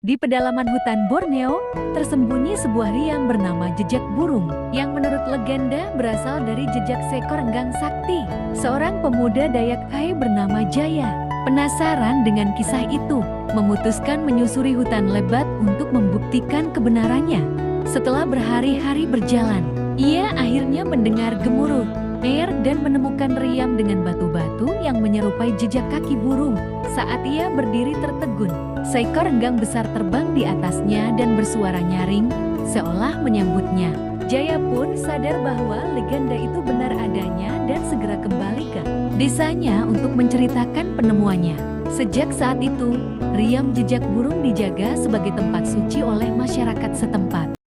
Di pedalaman hutan Borneo, tersembunyi sebuah riam bernama jejak burung, yang menurut legenda berasal dari jejak seekor enggang sakti, seorang pemuda Dayak Kai bernama Jaya. Penasaran dengan kisah itu, memutuskan menyusuri hutan lebat untuk membuktikan kebenarannya. Setelah berhari-hari berjalan, ia akhirnya mendengar gemuruh air dan menemukan riam dengan batu-batu yang menyerupai jejak kaki burung. Saat ia berdiri tertegun, seekor enggang besar terbang di atasnya dan bersuara nyaring, seolah menyambutnya. Jaya pun sadar bahwa legenda itu benar adanya dan segera kembali ke desanya untuk menceritakan penemuannya. Sejak saat itu, riam jejak burung dijaga sebagai tempat suci oleh masyarakat setempat.